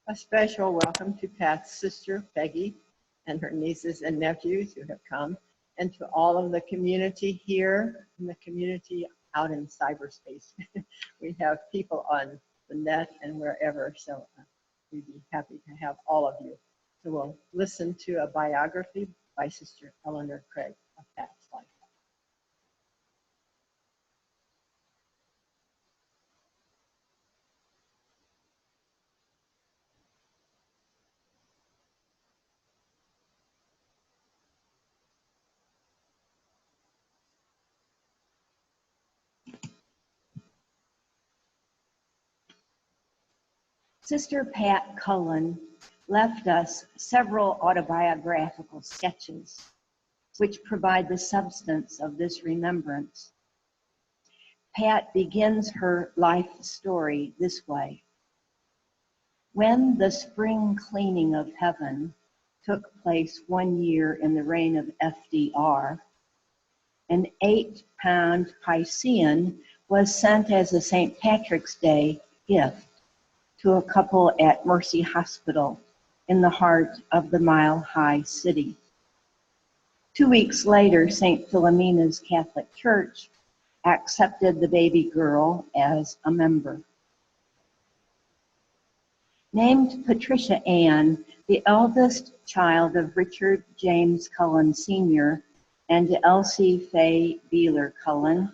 A special welcome to Pat's sister, Peggy, and her nieces and nephews who have come, and to all of the community here and the community out in cyberspace. We have people on the net and wherever, so we'd be happy to have all of you. So we'll listen to a biography by Sister Eleanor Craig of Pat's life. Sister Pat Cullen left us several autobiographical sketches which provide the substance of this remembrance. Pat begins her life story this way. When the spring cleaning of heaven took place one year in the reign of FDR, an 8-pound Piscean was sent as a St. Patrick's Day gift to a couple at Mercy Hospital in the heart of the Mile High City. 2 weeks later, St. Philomena's Catholic Church accepted the baby girl as a member. Named Patricia Ann, the eldest child of Richard James Cullen Sr. and Elsie Faye Beeler Cullen,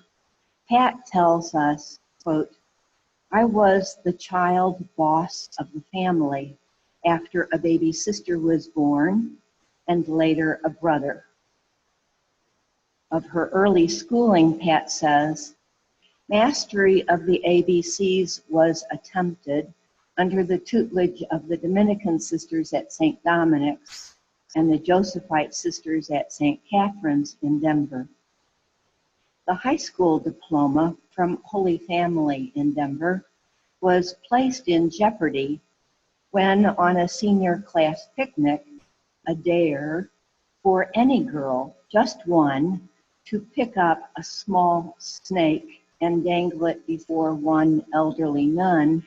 Pat tells us, quote, I was the child boss of the family after a baby sister was born and later a brother. Of her early schooling, Pat says, mastery of the ABCs was attempted under the tutelage of the Dominican sisters at St. Dominic's and the Josephite sisters at St. Catherine's in Denver. The high school diploma from Holy Family in Denver was placed in jeopardy when, on a senior class picnic, a dare for any girl, just one, to pick up a small snake and dangle it before one elderly nun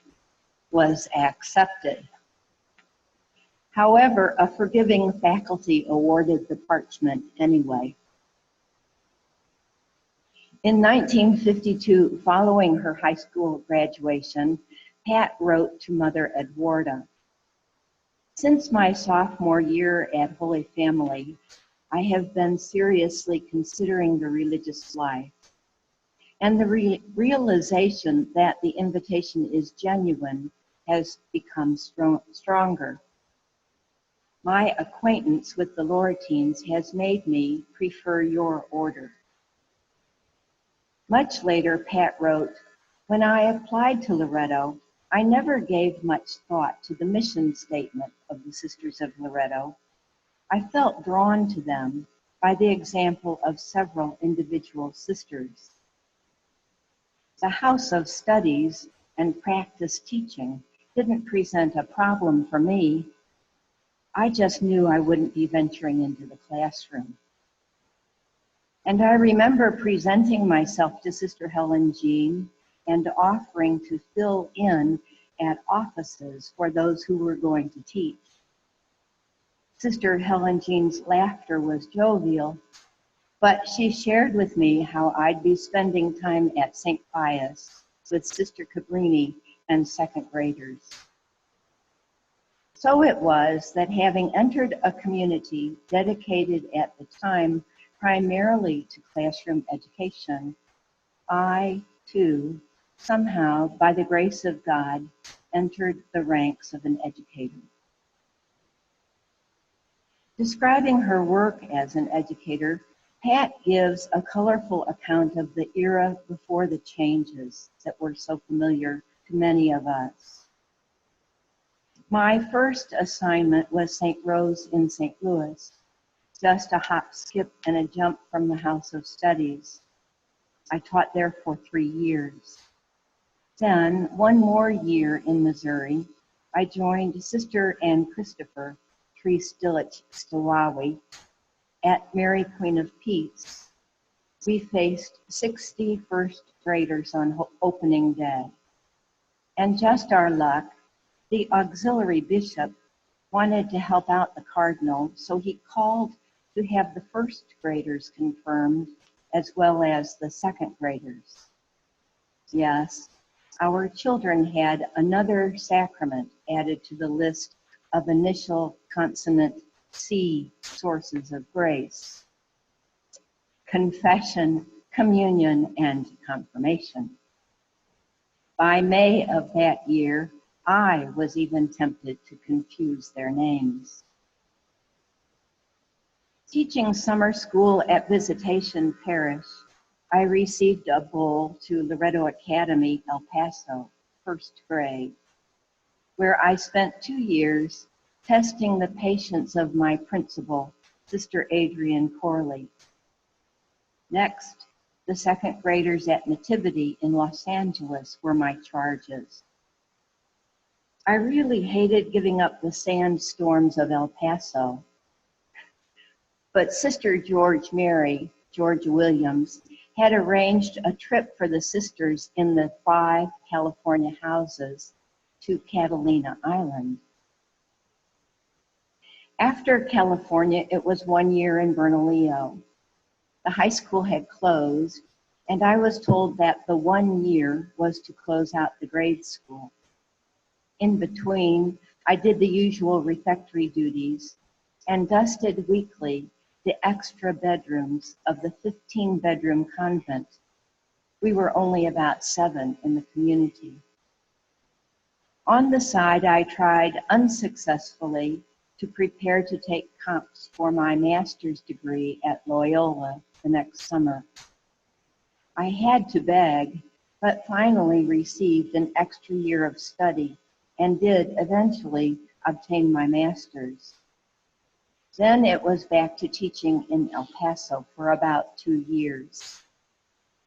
was accepted. However, a forgiving faculty awarded the parchment anyway. In 1952, following her high school graduation, Pat wrote to Mother Edwarda, since my sophomore year at Holy Family, I have been seriously considering the religious life, and the realization that the invitation is genuine has become stronger. My acquaintance with the Lauretines has made me prefer your order. Much later, Pat wrote, when I applied to Loretto, I never gave much thought to the mission statement of the Sisters of Loretto. I felt drawn to them by the example of several individual sisters. The house of studies and practice teaching didn't present a problem for me. I just knew I wouldn't be venturing into the classroom. And I remember presenting myself to Sister Helen Jean and offering to fill in at offices for those who were going to teach. Sister Helen Jean's laughter was jovial, but she shared with me how I'd be spending time at St. Pius with Sister Cabrini and second graders. So it was that having entered a community dedicated at the time primarily to classroom education, I, too, somehow, by the grace of God, entered the ranks of an educator. Describing her work as an educator, Pat gives a colorful account of the era before the changes that were so familiar to many of us. My first assignment was St. Rose in St. Louis, just a hop, skip, and a jump from the House of Studies. I taught there for 3 years. Then, one more year in Missouri, I joined Sister and Christopher Tree Stilich Stiwawi at Mary Queen of Peace. We faced 60 first graders on opening day. And just our luck, the auxiliary bishop wanted to help out the cardinal, so he called to have the first graders confirmed as well as the second graders. Yes, our children had another sacrament added to the list of initial consonant C sources of grace: confession, communion, and confirmation. By May of that year, I was even tempted to confuse their names. Teaching summer school at Visitation Parish, I received a bull to Loretto Academy, El Paso, first grade, where I spent 2 years testing the patience of my principal, Sister Adrienne Corley. Next, the second graders at Nativity in Los Angeles were my charges. I really hated giving up the sandstorms of El Paso, but Sister George Mary, Georgia Williams, had arranged a trip for the sisters in the 5 California houses to Catalina Island. After California, it was 1 year in Bernalillo. The high school had closed, and I was told that the 1 year was to close out the grade school. In between, I did the usual refectory duties and dusted weekly the extra bedrooms of the 15-bedroom convent. We were only about 7 in the community. On the side, I tried unsuccessfully to prepare to take comps for my master's degree at Loyola the next summer. I had to beg, but finally received an extra year of study and did eventually obtain my master's. Then it was back to teaching in El Paso for about 2 years.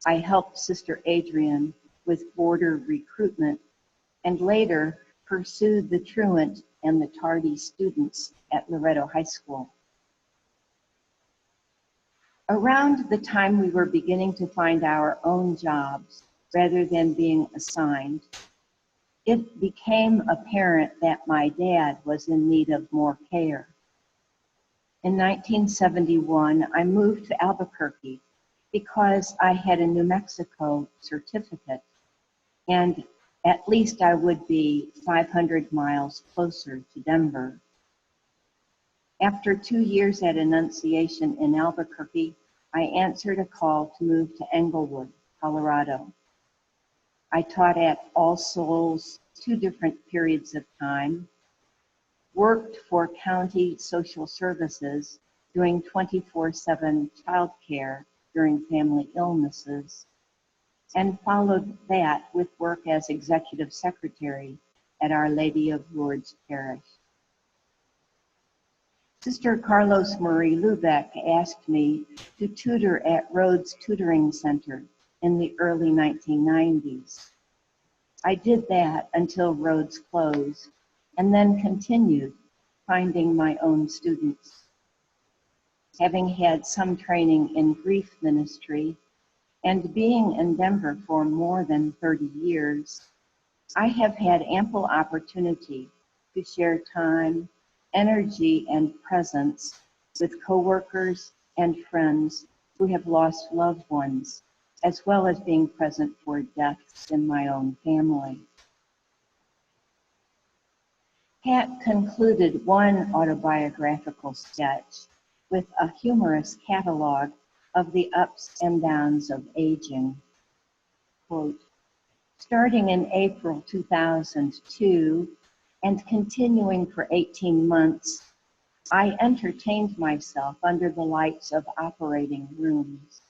I helped Sister Adrienne with border recruitment and later pursued the truant and the tardy students at Loretto High School. Around the time we were beginning to find our own jobs rather than being assigned, it became apparent that my dad was in need of more care. In 1971, I moved to Albuquerque because I had a New Mexico certificate, and at least I would be 500 miles closer to Denver. After 2 years at Annunciation in Albuquerque, I answered a call to move to Englewood, Colorado. I taught at All Souls 2 different periods of time, worked for county social services doing 24/7 childcare during family illnesses, and followed that with work as executive secretary at Our Lady of Lourdes Parish. Sister Carlos Marie Lubeck asked me to tutor at Rhodes Tutoring Center in the early 1990s. I did that until Rhodes closed, and then continued finding my own students. Having had some training in grief ministry and being in Denver for more than 30 years, I have had ample opportunity to share time, energy, and presence with coworkers and friends who have lost loved ones, as well as being present for deaths in my own family. Pat concluded one autobiographical sketch with a humorous catalog of the ups and downs of aging. Quote, starting in April 2002 and continuing for 18 months, I entertained myself under the lights of operating rooms.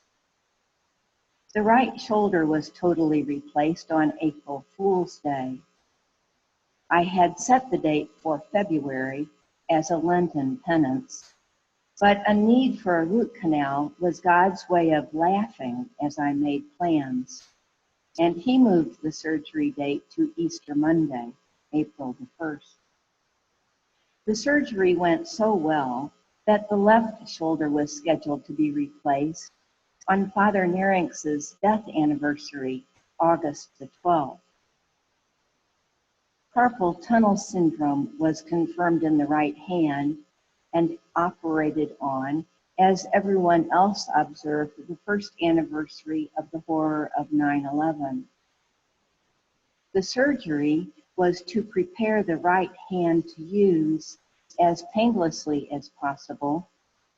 The right shoulder was totally replaced on April Fool's Day. I had set the date for February as a Lenten penance, but a need for a root canal was God's way of laughing as I made plans, and he moved the surgery date to Easter Monday, April the 1st. The surgery went so well that the left shoulder was scheduled to be replaced on Father Nerinx's death anniversary, August the 12th. Carpal tunnel syndrome was confirmed in the right hand and operated on as everyone else observed the first anniversary of the horror of 9/11. The surgery was to prepare the right hand to use as painlessly as possible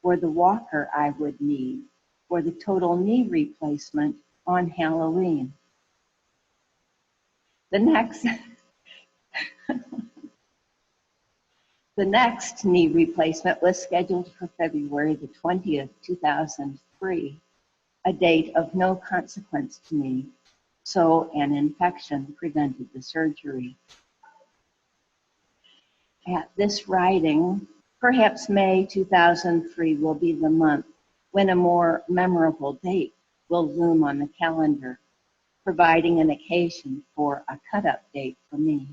for the walker I would need for the total knee replacement on Halloween. The next knee replacement was scheduled for February the 20th, 2003, a date of no consequence to me, so an infection prevented the surgery. At this writing, perhaps May 2003 will be the month when a more memorable date will loom on the calendar, providing an occasion for a cut-up date for me.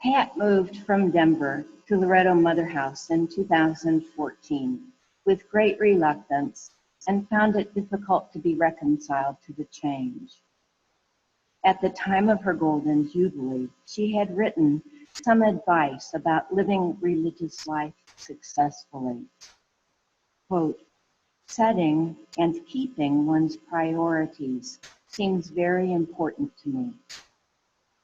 Pat moved from Denver to Loretto Mother House in 2014 with great reluctance and found it difficult to be reconciled to the change. At the time of her Golden Jubilee, she had written some advice about living religious life successfully. Quote, setting and keeping one's priorities seems very important to me.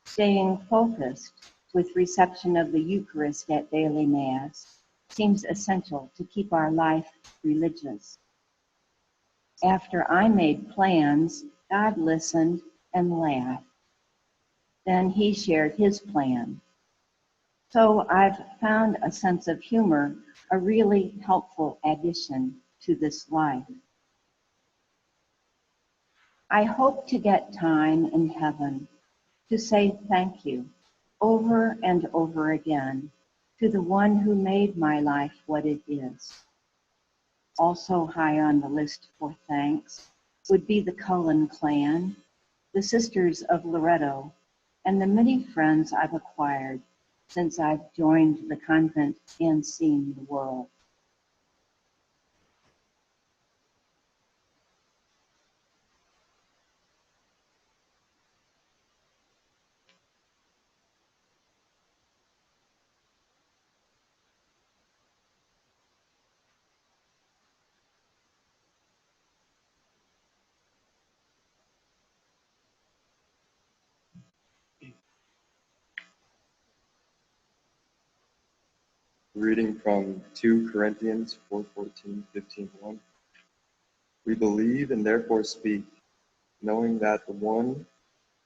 Staying focused with reception of the Eucharist at daily Mass seems essential to keep our life religious. After I made plans, God listened and laughed. Then he shared his plan. So I've found a sense of humor a really helpful addition to this life. I hope to get time in heaven to say thank you over and over again to the one who made my life what it is. Also high on the list for thanks would be the Cullen clan, the Sisters of Loretto, and the many friends I've acquired since I've joined the convent and seen the world. Reading from 2 Corinthians 4:14, 15:1. We believe and therefore speak, knowing that the one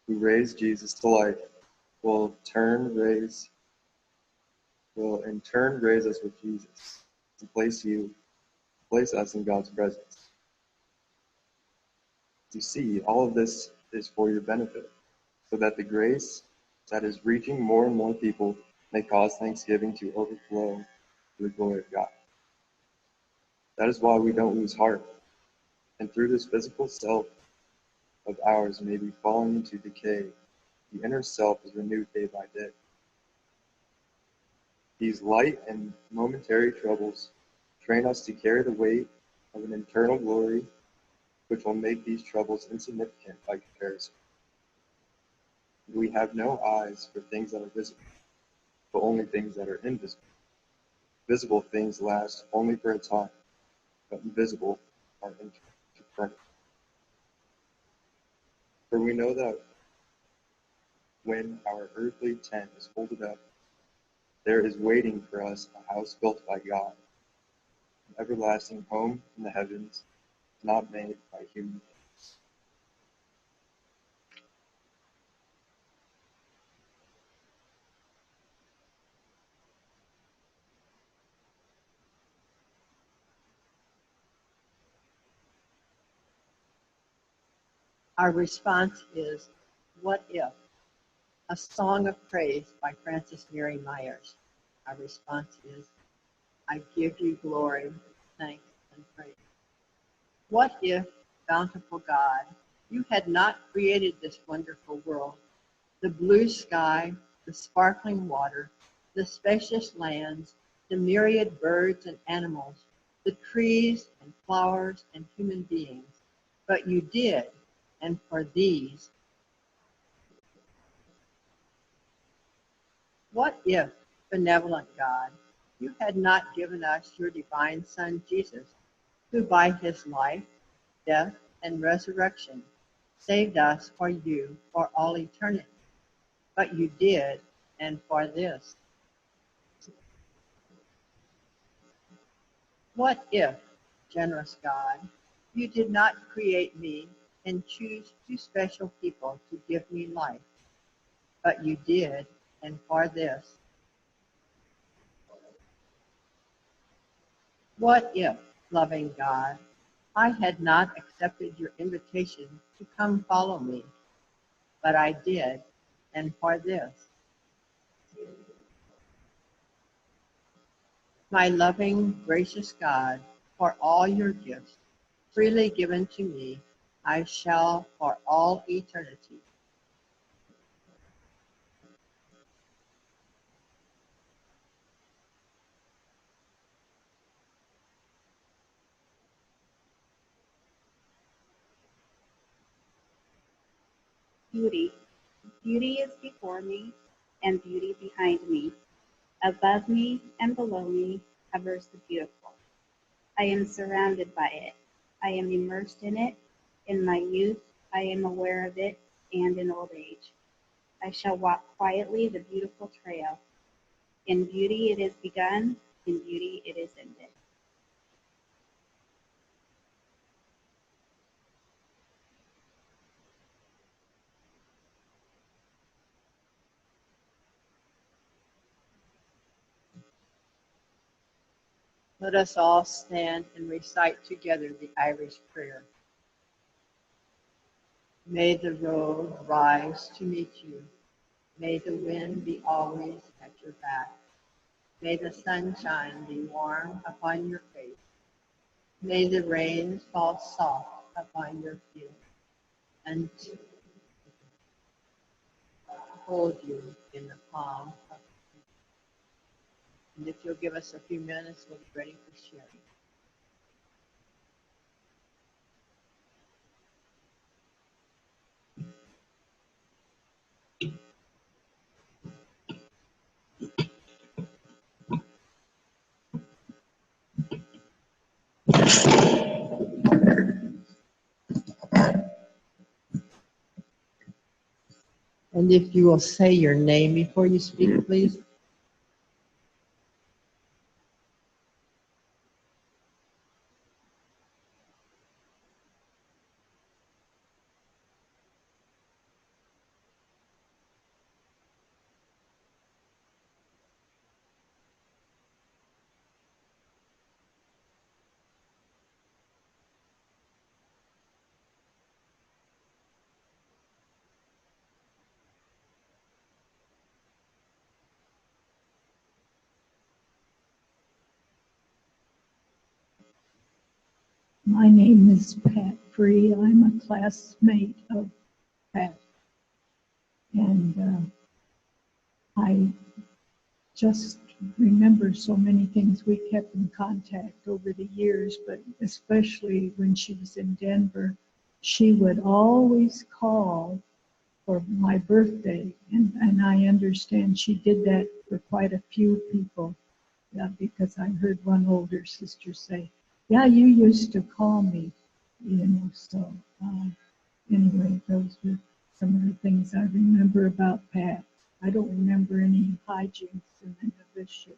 who raised Jesus to life will in turn raise us with Jesus and place us in God's presence. You see, all of this is for your benefit, so that the grace that is reaching more and more people may cause thanksgiving to overflow to the glory of God. That is why we don't lose heart, and through this physical self of ours may be falling into decay, the inner self is renewed day by day. These light and momentary troubles train us to carry the weight of an eternal glory, which will make these troubles insignificant by comparison. We have no eyes for things that are visible, but only things that are invisible. Visible things last only for a time, but invisible are eternal. For we know that when our earthly tent is folded up, there is waiting for us a house built by God, an everlasting home in the heavens, not made by human hands. Our response is, what if? A Song of Praise by Frances Mary Myers. Our response is, I give you glory, thanks, and praise. What if, bountiful God, you had not created this wonderful world, the blue sky, the sparkling water, the spacious lands, the myriad birds and animals, the trees and flowers and human beings, but you did, and for these. What if, benevolent God, you had not given us your divine Son, Jesus, who by his life, death, and resurrection saved us for you for all eternity? But you did, and for this. What if, generous God, you did not create me and choose two special people to give me life? But you did, and for this. What if, loving God, I had not accepted your invitation to come follow me? But I did, and for this. My loving, gracious God, for all your gifts, freely given to me, I shall for all eternity. Beauty. Beauty is before me, and beauty behind me. Above me and below me hovers the beautiful. I am surrounded by it. I am immersed in it. In my youth, I am aware of it, and in old age. I shall walk quietly the beautiful trail. In beauty it is begun, in beauty it is ended. Let us all stand and recite together the Irish prayer. May the road rise to meet you. May the wind be always at your back. May the sunshine be warm upon your face. May the rain fall soft upon your field and hold you in the palm of your hand. And if you'll give us a few minutes, we'll be ready for sharing. And if you will say your name before you speak, please. My name is Pat Free. I'm a classmate of Pat. And I just remember so many things. We kept in contact over the years, but especially when she was in Denver, she would always call for my birthday. And I understand she did that for quite a few people. Yeah, because I heard one older sister say, yeah, you used to call me, so anyway, those were some of the things I remember about Pat. I don't remember any hijinks in any of this shit.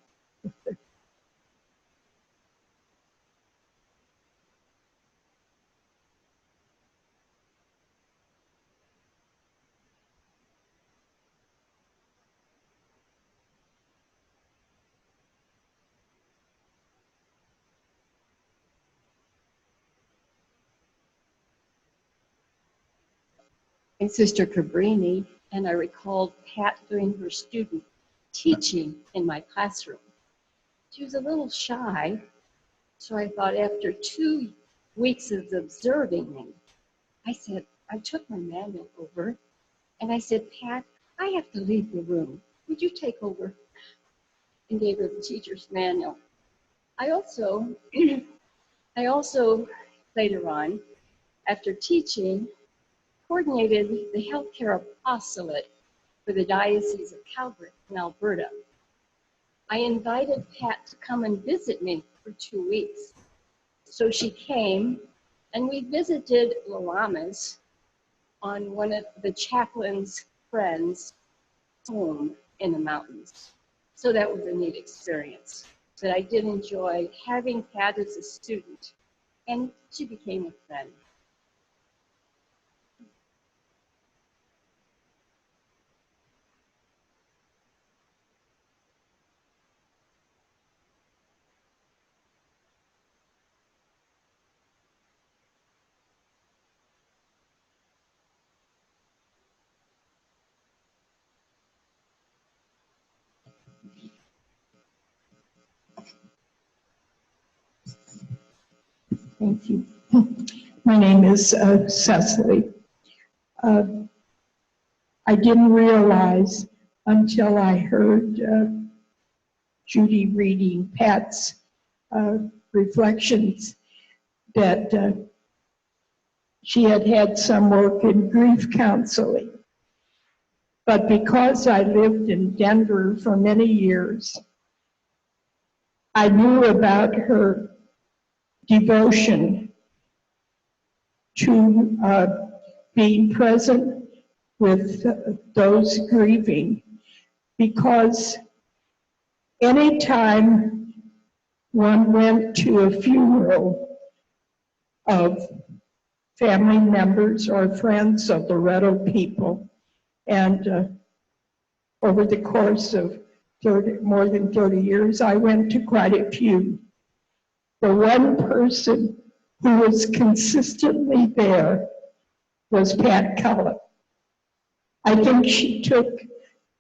and Sister Cabrini, and I recalled Pat doing her student teaching in my classroom. She was a little shy, so I thought after 2 weeks of observing me, I took my manual over and I said, Pat, I have to leave the room. Would you take over? And gave her the teacher's manual. I also later on, after teaching, coordinated the healthcare apostolate for the Diocese of Calgary in Alberta. I invited Pat to come and visit me for 2 weeks. So she came, and we visited Lalamas on one of the chaplain's friends' home in the mountains. So that was a neat experience. But I did enjoy having Pat as a student, and she became a friend. Thank you. My name is Cecily. I didn't realize until I heard Judy reading Pat's reflections that she had had some work in grief counseling. But because I lived in Denver for many years, I knew about her devotion to being present with those grieving, because anytime one went to a funeral of family members or friends of Loretto people, and over the course of more than 30 years, I went to quite a few. The one person who was consistently there was Pat Cullen. I think she took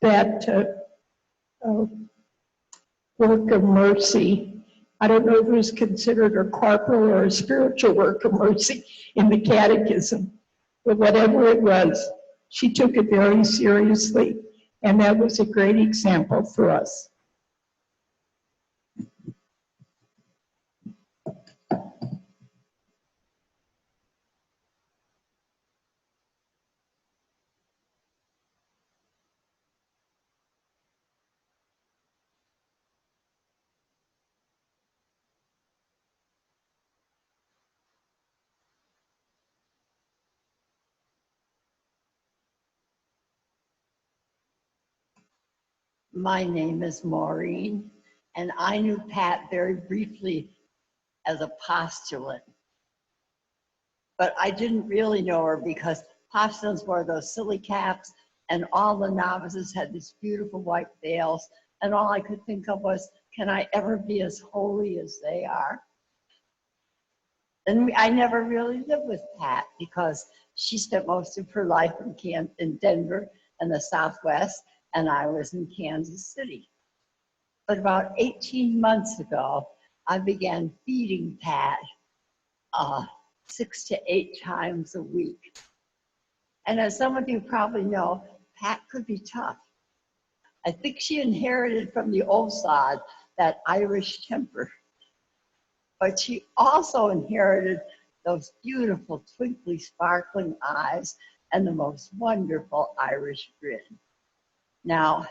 that work of mercy. I don't know if it was considered a corporal or a spiritual work of mercy in the catechism, but whatever it was, she took it very seriously, and that was a great example for us. My name is Maureen, and I knew Pat very briefly as a postulant. But I didn't really know her because postulants wore those silly caps, and all the novices had these beautiful white veils, and all I could think of was, can I ever be as holy as they are? And I never really lived with Pat because she spent most of her life in Denver and the Southwest, and I was in Kansas City. But about 18 months ago, I began feeding Pat 6 to 8 times a week. And as some of you probably know, Pat could be tough. I think she inherited from the old sod that Irish temper. But she also inherited those beautiful, twinkly, sparkling eyes and the most wonderful Irish grin. Now,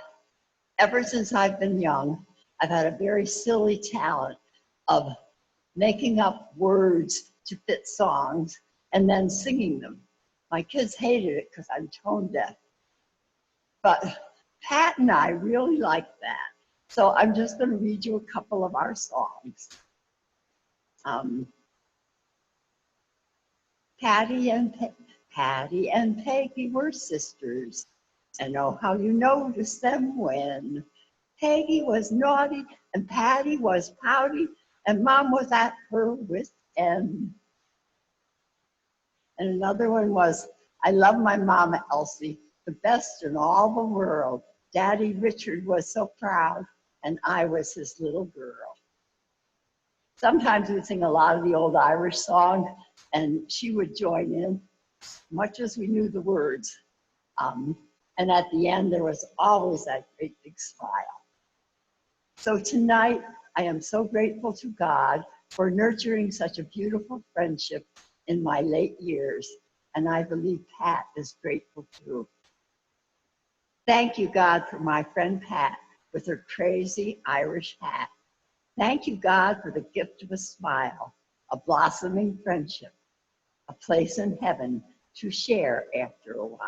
ever since I've been young, I've had a very silly talent of making up words to fit songs and then singing them. My kids hated it because I'm tone deaf. But Pat and I really like that. So I'm just going to read you a couple of our songs. Patty and Peggy were sisters, and oh, how you noticed them when Peggy was naughty and Patty was pouty, and Mom was at her wit's end. And another one was, I love my mama, Elsie, the best in all the world. Daddy Richard was so proud, and I was his little girl. Sometimes we'd sing a lot of the old Irish songs, and she would join in, much as we knew the words. And at the end, there was always that great big smile. So tonight, I am so grateful to God for nurturing such a beautiful friendship in my late years, and I believe Pat is grateful too. Thank you, God, for my friend Pat with her crazy Irish hat. Thank you, God, for the gift of a smile, a blossoming friendship, a place in heaven to share after a while.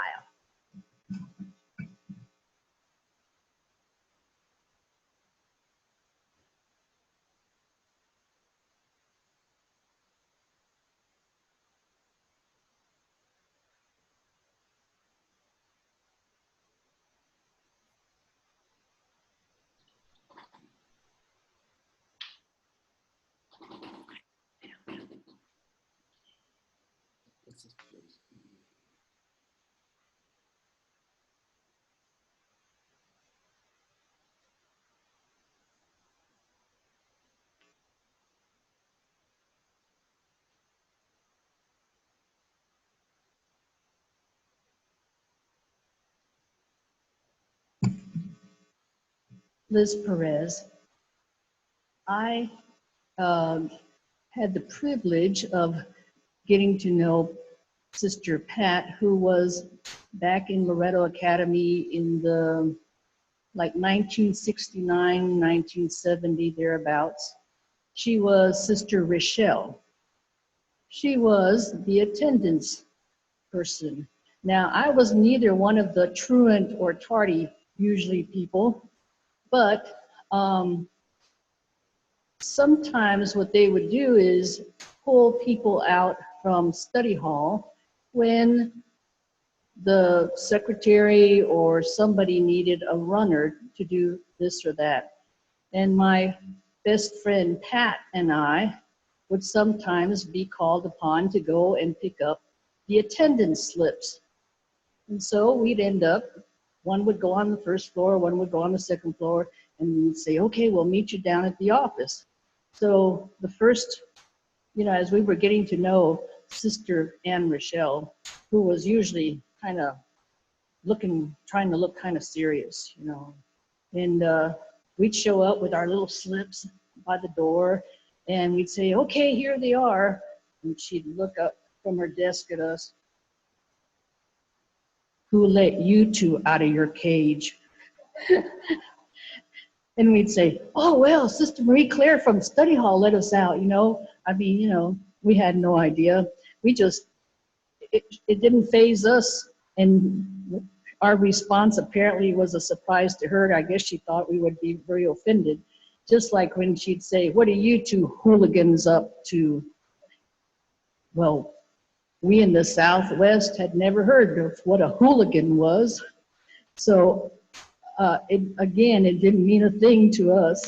Liz Perez. I had the privilege of getting to know Sister Pat, who was back in Loretto Academy in the like 1969, 1970, thereabouts. She was Sister Rochelle. She was the attendance person. Now, I was neither one of the truant or tardy, usually people, but sometimes what they would do is pull people out from study hall when the secretary or somebody needed a runner to do this or that. And my best friend Pat and I would sometimes be called upon to go and pick up the attendance slips. And so we'd end up, one would go on the first floor, one would go on the second floor, and we'd say, okay, we'll meet you down at the office. So the first, as we were getting to know Sister Anne Rochelle, who was usually kind of trying to look kind of serious, and we'd show up with our little slips by the door, and we'd say, okay, here they are. And she'd look up from her desk at us. Who let you two out of your cage? And we'd say, oh, well, Sister Marie Claire from study hall let us out, we had no idea. It didn't faze us. And our response apparently was a surprise to her. I guess she thought we would be very offended. Just like when she'd say, what are you two hooligans up to? Well, we in the Southwest had never heard of what a hooligan was. So it didn't mean a thing to us.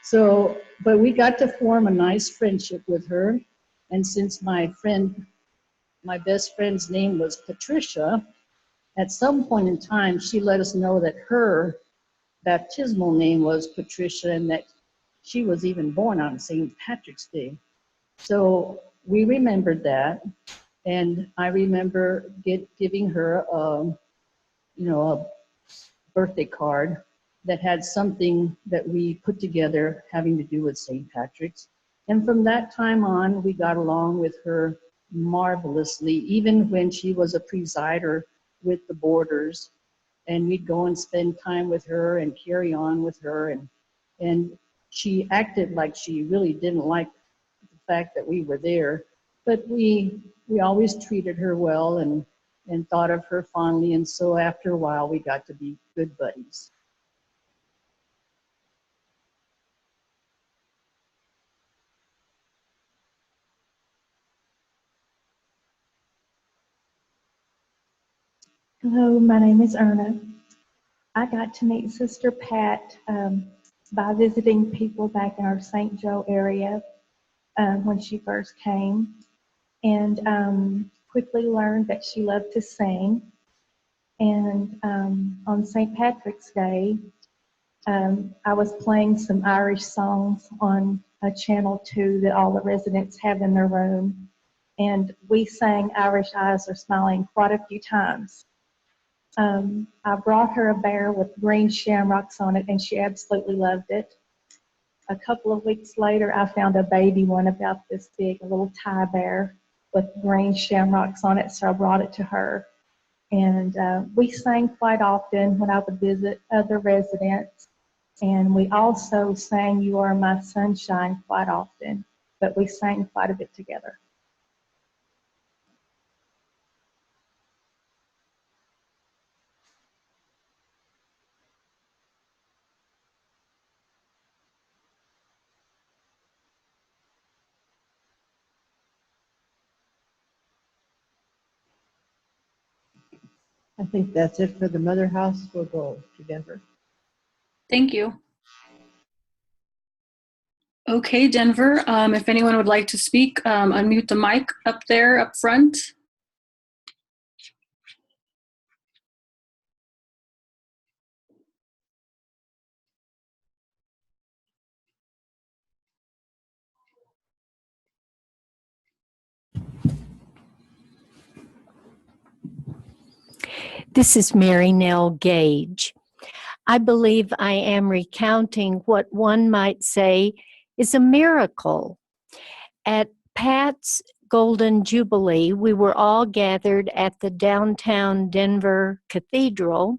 So, but we got to form a nice friendship with her. And since my best friend's name was Patricia, at some point in time, she let us know that her baptismal name was Patricia and that she was even born on St. Patrick's Day. So we remembered that. And I remember giving her a birthday card that had something that we put together having to do with St. Patrick's. And from that time on, we got along with her marvelously, even when she was a presider with the boarders. And we'd go and spend time with her and carry on with her. And she acted like she really didn't like the fact that we were there. But we always treated her well and thought of her fondly. And so after a while, we got to be good buddies. Hello, my name is Erna. I got to meet Sister Pat by visiting people back in our St. Joe area when she first came. And quickly learned that she loved to sing. And on St. Patrick's Day, I was playing some Irish songs on a channel 2 that all the residents have in their room. And we sang Irish Eyes Are Smiling quite a few times. I brought her a bear with green shamrocks on it, and she absolutely loved it. A couple of weeks later, I found a baby one about this big, a little Thai bear with green shamrocks on it, so I brought it to her. And we sang quite often when I would visit other residents. And we also sang You Are My Sunshine quite often, but we sang quite a bit together. I think that's it for the Mother House. We'll go to Denver. Thank you. Okay, Denver, if anyone would like to speak, unmute the mic up there, up front. This is Mary Nell Gage. I believe I am recounting what one might say is a miracle. At Pat's Golden Jubilee, we were all gathered at the downtown Denver Cathedral,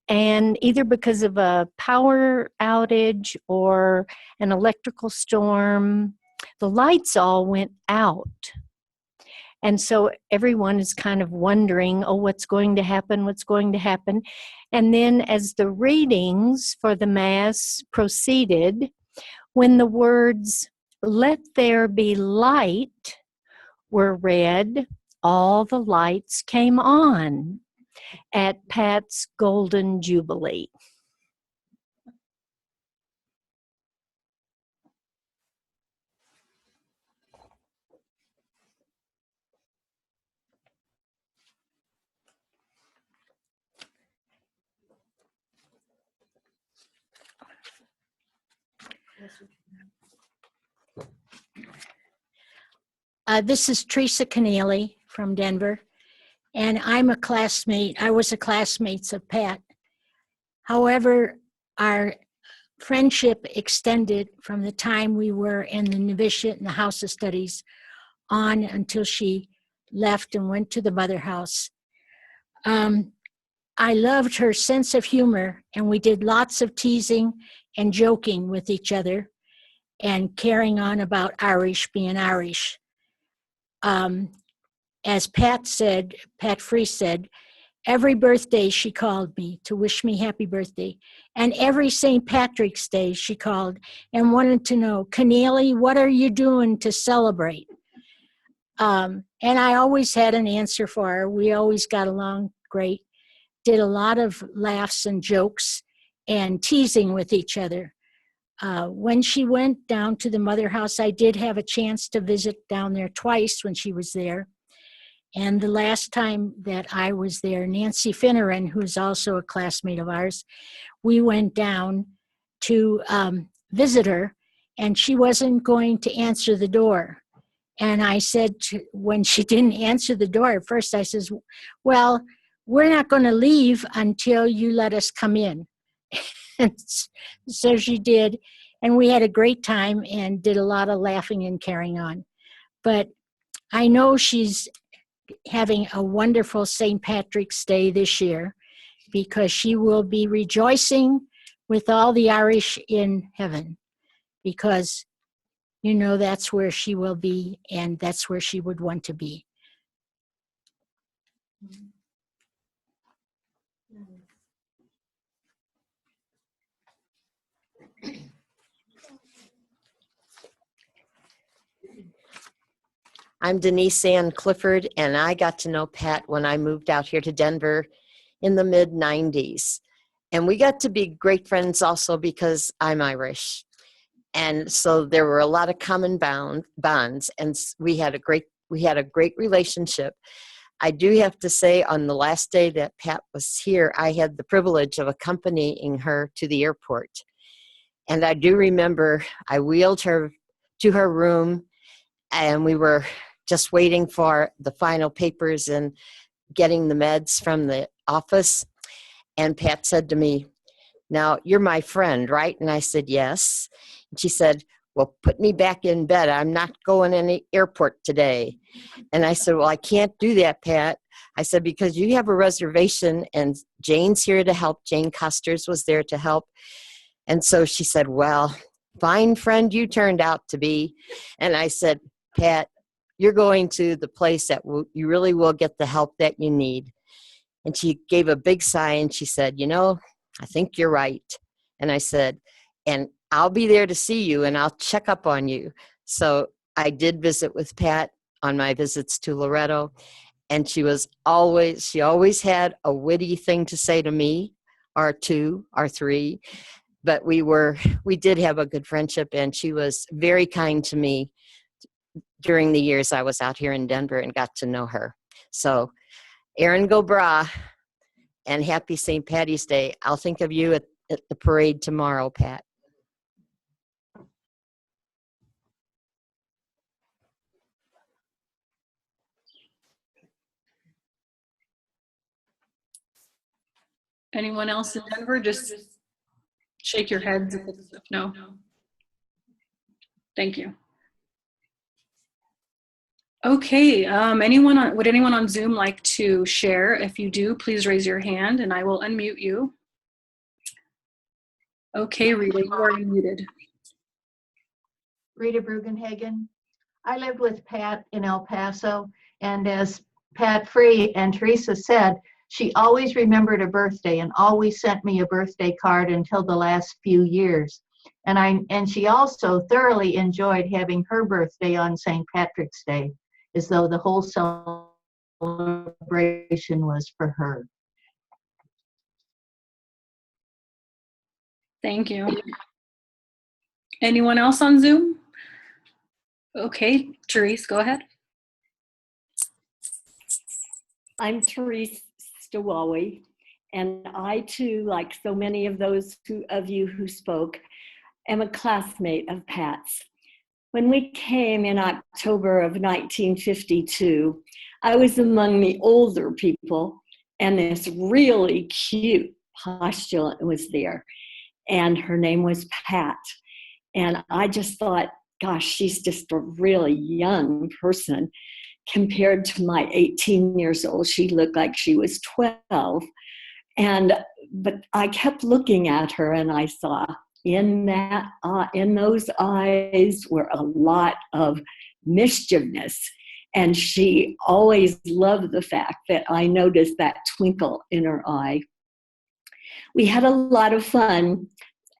and either because of a power outage or an electrical storm, the lights all went out. And so everyone is kind of wondering, oh, what's going to happen? What's going to happen? And then as the readings for the Mass proceeded, when the words, "Let there be light," were read, all the lights came on at Pat's Golden Jubilee. This is Teresa Keneally from Denver, and I'm a classmate. I was a classmate of Pat. However, our friendship extended from the time we were in the novitiate and the House of Studies on until she left and went to the Mother House. I loved her sense of humor, and we did lots of teasing and joking with each other and carrying on about Irish being Irish. As Pat Free said, every birthday she called me to wish me happy birthday. And every St. Patrick's Day she called and wanted to know, Keneally, what are you doing to celebrate? And I always had an answer for her. We always got along great, did a lot of laughs and jokes and teasing with each other. When she went down to the Mother House, I did have a chance to visit down there twice when she was there. And the last time that I was there, Nancy Finneran, who's also a classmate of ours, we went down to visit her, and she wasn't going to answer the door. And I said, when she didn't answer the door at first, I says, well, we're not going to leave until you let us come in. And so she did, and we had a great time and did a lot of laughing and carrying on. But I know she's having a wonderful St. Patrick's Day this year because she will be rejoicing with all the Irish in heaven, because you know that's where she will be and that's where she would want to be. I'm Denise Ann Clifford, and I got to know Pat when I moved out here to Denver in the mid-90s. And we got to be great friends also because I'm Irish. And so there were a lot of common bonds, and we we had a great relationship. I do have to say, on the last day that Pat was here, I had the privilege of accompanying her to the airport. And I do remember I wheeled her to her room, and we were just waiting for the final papers and getting the meds from the office. And Pat said to me, "Now, you're my friend, right?" And I said, "Yes." And she said, "Well, put me back in bed. I'm not going to any airport today." And I said, "Well, I can't do that, Pat." I said, "Because you have a reservation and Jane's here to help. Jane Custers was there to help." And so she said, "Well, fine friend you turned out to be." And I said, "Pat, you're going to the place that you really will get the help that you need." And she gave a big sigh and she said, "You know, I think you're right." And I said, "And I'll be there to see you and I'll check up on you." So I did visit with Pat on my visits to Loretto, and she always had a witty thing to say to me, or two, or three. But we did have a good friendship, and she was very kind to me during the years I was out here in Denver and got to know her. So, Erin go bragh, and happy St. Patty's Day. I'll think of you at the parade tomorrow, Pat. Anyone else in Denver? Just shake your heads if no. Thank you. Okay, would anyone on Zoom like to share? If you do, please raise your hand and I will unmute you. Okay, Rita, you are unmuted. Rita Brugenhagen. I lived with Pat in El Paso, and as Pat Free and Teresa said, she always remembered a birthday and always sent me a birthday card until the last few years. And she also thoroughly enjoyed having her birthday on St. Patrick's Day, as though the whole celebration was for her. Thank you. Anyone else on Zoom? Okay, Therese, go ahead. I'm Therese Stawawi, and I too, like so many of those of you who spoke, am a classmate of Pat's. When we came in October of 1952, I was among the older people, and this really cute postulant was there, and her name was Pat. And I just thought, gosh, she's just a really young person. Compared to my 18 years old, she looked like she was 12. But I kept looking at her and I saw in those eyes were a lot of mischievousness. And she always loved the fact that I noticed that twinkle in her eye. We had a lot of fun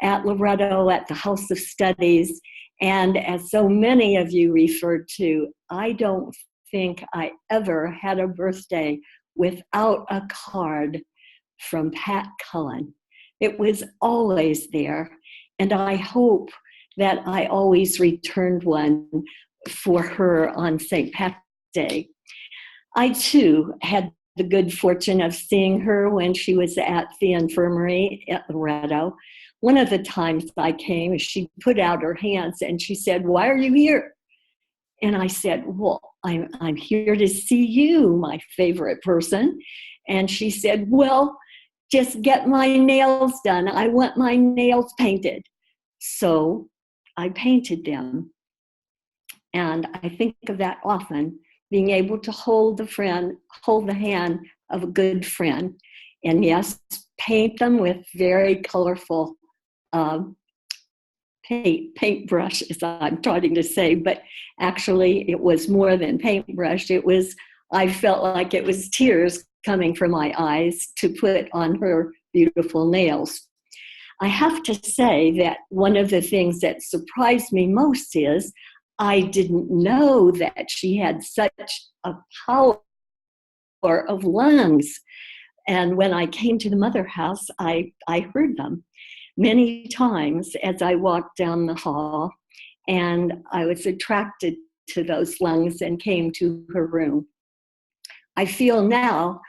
at Loretto at the House of Studies. And as so many of you referred to, I don't think I ever had a birthday without a card from Pat Cullen. It was always there, and I hope that I always returned one for her on St. Patrick's Day. I too had the good fortune of seeing her when she was at the infirmary at Loretto. One of the times I came, she put out her hands and she said, "Why are you here?" And I said, "Well, I'm here to see you, my favorite person." And she said, "Well, just get my nails done. I want my nails painted." So I painted them. And I think of that often, being able to hold the hand of a good friend. And yes, paint them with very colorful paintbrush, as I'm trying to say, but actually it was more than paintbrush. I felt like it was tears coming from my eyes to put on her beautiful nails. I have to say that one of the things that surprised me most is I didn't know that she had such a power of lungs. And when I came to the Mother House, I heard them many times as I walked down the hall, and I was attracted into those lungs and came to her room. I feel now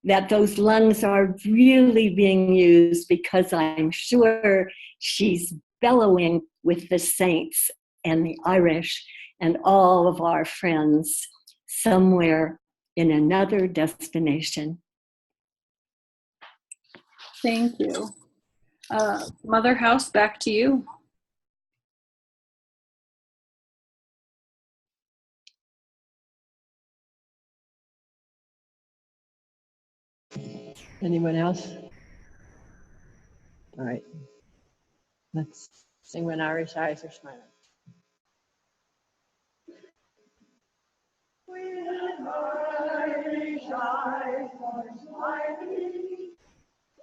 that those lungs are really being used because I'm sure she's bellowing with the saints and the Irish and all of our friends somewhere in another destination. Thank you. Mother House, back to you. Anyone else? All right. Let's sing When Irish Eyes Are Smiling. When Irish eyes are smiling,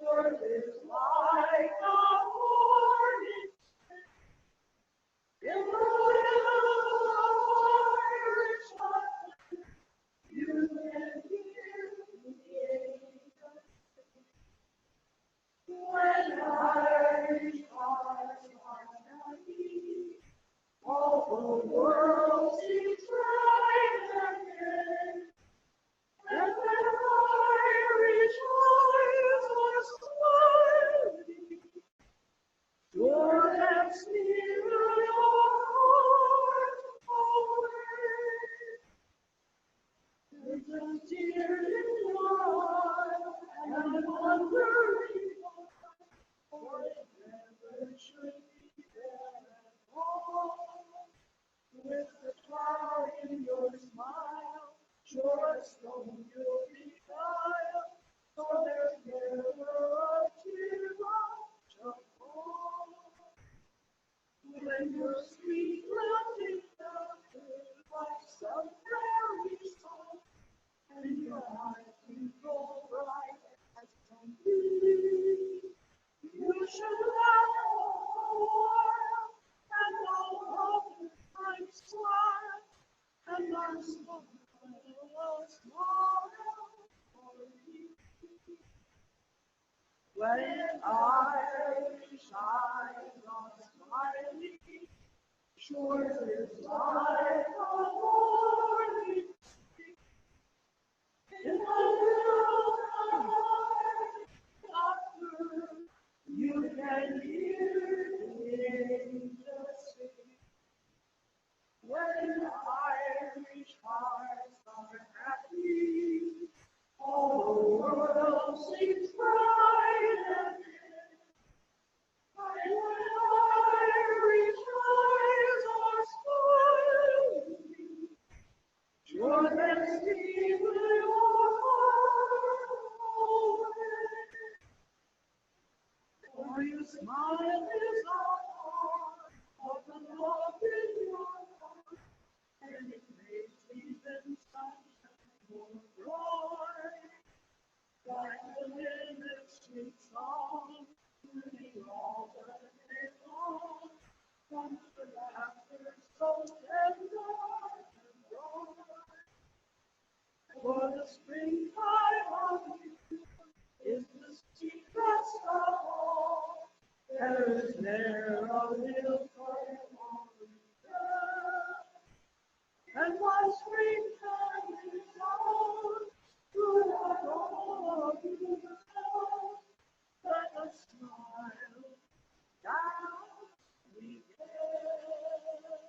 Lord is like a morning. In the little Irish heart, you can hear the angels sing. When Irish hearts are happy, all the world seems bright and gay. And when Irish eyes are smiling, sure that steal your heart away. There's a tear in your eye and wondering why it never should be there at all. With the cloud in your smile, sure as stone you'll be trial, so there's never a tear of fall. When your sweet laughing laughter like some fairy song, and your eyes you grow bright as can be, you should laugh a while, and all of the time smile, and our smile for you. When Irish eyes are smiling, sure it's like a morning. In the little laughter, you can hear the angels sing. When Irish hearts are happy, all the world seems bright and gay. And when Irish eyes are smiling, sure that steal your heart away. For your smile is a part of the love in your heart, and it makes even sunshine more bright. Like the wind that sweet song, ringing all the day long, comes the laughter so tender and bright. For the springtime of you is the sweetest of all. There is ne'er a little further and one springtime is on, throughout all of you let us smile down we get.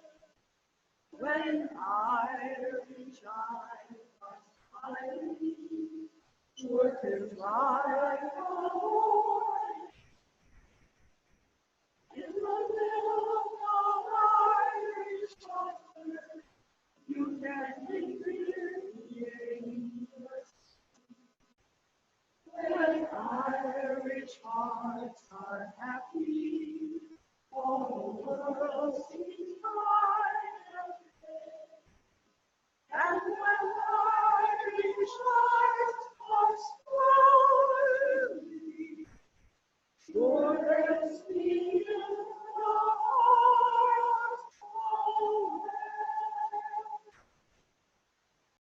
When Irish eyes are smiling, sure 'tis like a morning. In the middle of Irish summer, you can hear the angels sing. When Irish hearts are